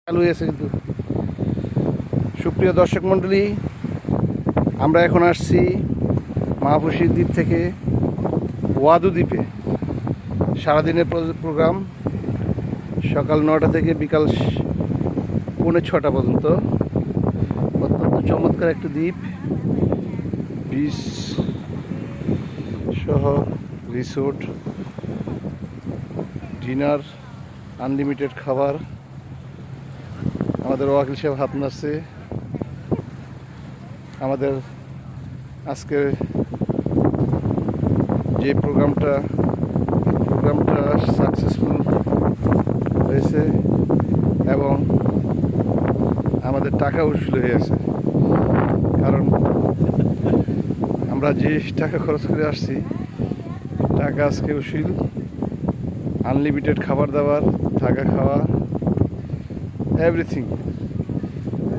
চালু হয়েছে কিন্তু। সুপ্রিয় দর্শক মণ্ডলী, আমরা এখন আসছি মাহফুসির দ্বীপ থেকে ওয়াদু দ্বীপে। সারাদিনের প্রোগ্রাম সকাল 9টা থেকে বিকাল 6:45 পর্যন্ত। অত্যন্ত চমৎকার একটা দ্বীপ, বিচ সহ রিসোর্ট, ডিনার, আনলিমিটেড খাবার। আমাদের ওয়াকিল সাহেব হাত নাড়ছে। আমাদের আজকের যে প্রোগ্রামটা সাকসেসফুল হয়েছে এবং আমাদের টাকা উসুল হয়ে আছে। কারণ আমরা যে টাকা খরচ করে আসছি, টাকা আজকে উসুল। আনলিমিটেড খাবার দাবার, থাকা খাওয়া, এভরিথিং।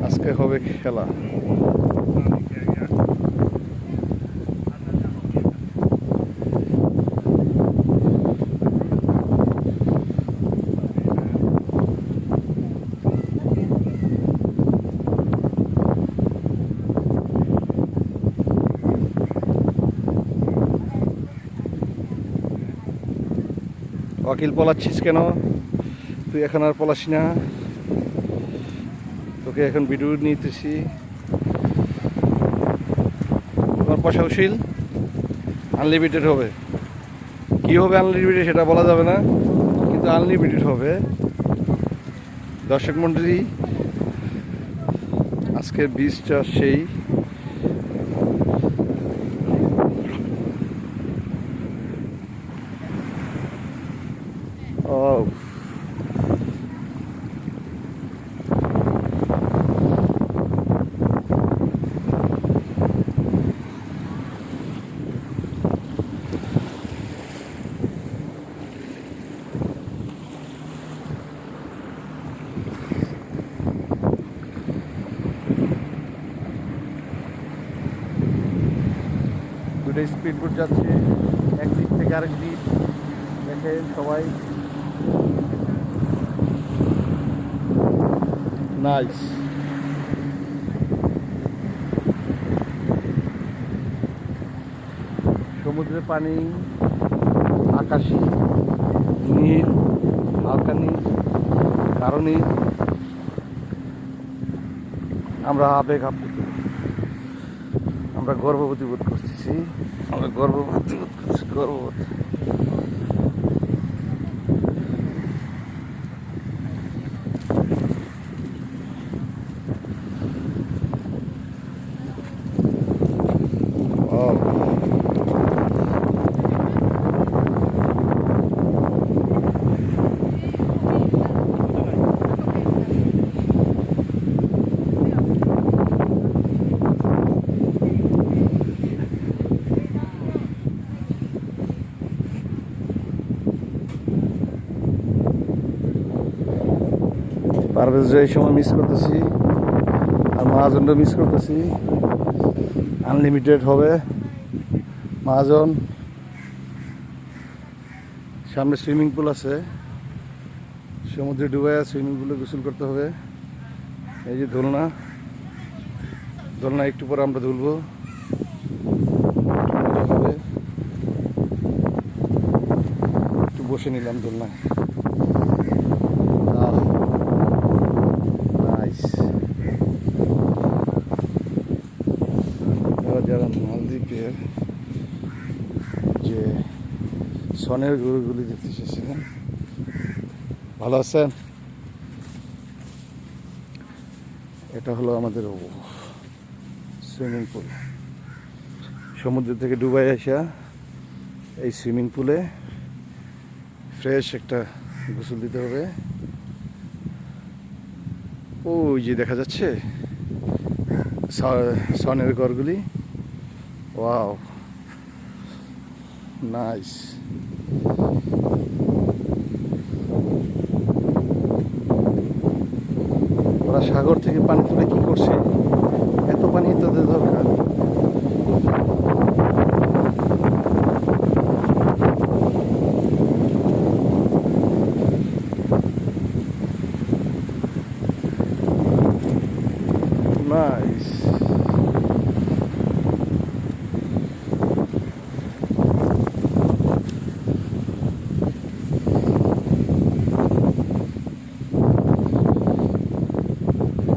আজকে হবে খেলা। ওয়াকিল পলাচ্ছিস কেন? তুই এখন আর পলাস না। তোকে এখন ভিডিও নিতেছি। তোমার পয়সা উশিল আনলিমিটেড হবে। কি হবে আনলিমিটেড সেটা বলা যাবে না, কিন্তু আনলিমিটেড হবে। দর্শক মণ্ডলী, আজকের বীজটা সেই দুটো স্পিড বোট যাচ্ছে এক দিক থেকে আরেক দিক। দেখেন সবাই, নাইস। সমুদ্রের পানি আকাশী নীল, হালকা নীল, কারণে আমরা আবেগ আপ্লুত, আমরা গর্ববতী বোধ করতেছি। গর্ববতী। পারভেজ এই সময় মিস করতেছি, আর মহাজনটা মিস করতেছি। আনলিমিটেড হবে মহাজন। সামনে সুইমিং পুল আছে, সমুদ্রে ডুবাইয়া সুইমিং পুলে গোসল করতে হবে। এই যে দোলনা একটু পরে আমরা দুলবো, হবে। একটু বসে নিলাম দোলনায়। যারা মালদ্বীপের যে সনের গরুগুলি দেখতে এসেছিলেন, ভালো আছেন? এটা হলো আমাদের সুইমিং পুল। সমুদ্র থেকে ডুবাই আসা এই সুইমিং পুলে ফ্রেশ একটা গোসল দিতে হবে। ওই যে দেখা যাচ্ছে সনের ঘরগুলি। Wow, nice. ওরা সাগর থেকে পানি তুলে কি করছে? এত পানি তাদের দরকার? নাইস।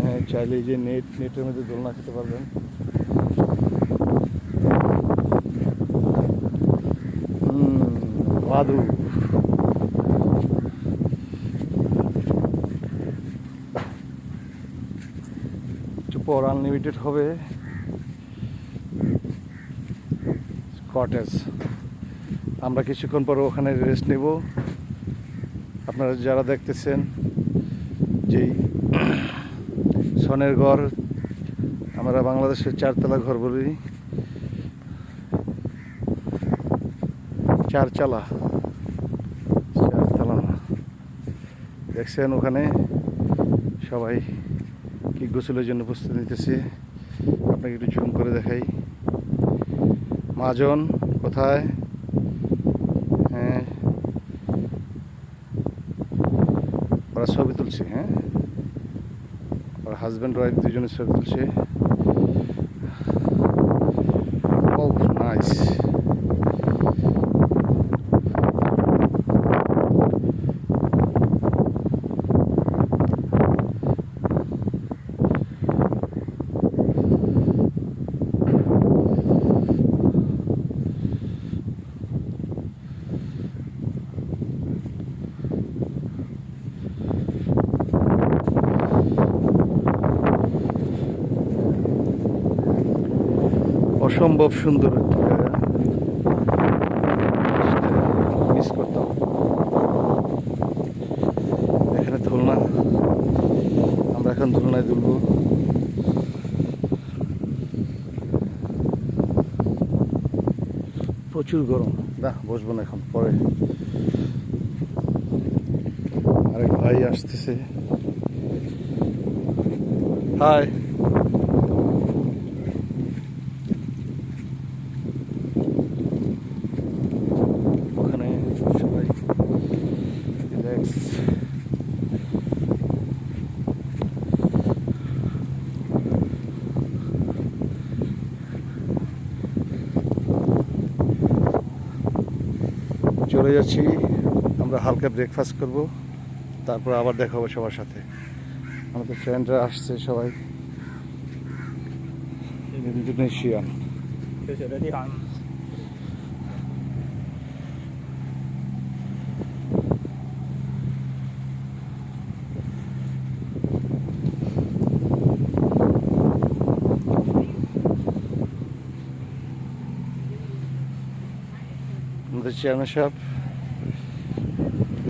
হ্যাঁ, চাইলে এই যে নেটের মধ্যে দোলনা খেতে পারবেন। বাদু একটু পর আনলিমিটেড হবে কটেজ। আমরা কিছুক্ষণ পর ওখানে রেস্ট নেব। আপনারা যারা দেখতেছেন যেই সনের ঘর, আমরা বাংলাদেশের 4 তলা ঘর বলি, 4 চালা, 4 তলা না। দেখছেন ওখানে সবাই কি গোসলের জন্য প্রস্তুতি নিতেছে। আপনাকে একটু জুম করে দেখাই। মহাজন কোথায়? হ্যাঁ, ওরা ছবি তুলছে। হ্যাঁ, ওর হাজব্যান্ড ওয়াইফ দুজনের ছবি তুলছে। ও নাইস। অসম্ভব সুন্দর একটা জায়গা, মিস করতাম। এখানে দোলনা, আমরা এখন দোলনায় দুলবো। প্রচুর গরম, না বসবো না এখন, পরে। আরেক ভাই আসতেছে। হাই। ওখানে সবাই রিল্যাক্স। চলে যাচ্ছি, আমরা হালকা ব্রেকফাস্ট করব, তারপর আবার দেখা হবে সবার সাথে। আমাদের ফ্রেন্ডরা আসছে সবাই, ইন্দোনেশিয়ান। আমাদের চেয়ারম্যান সাহেব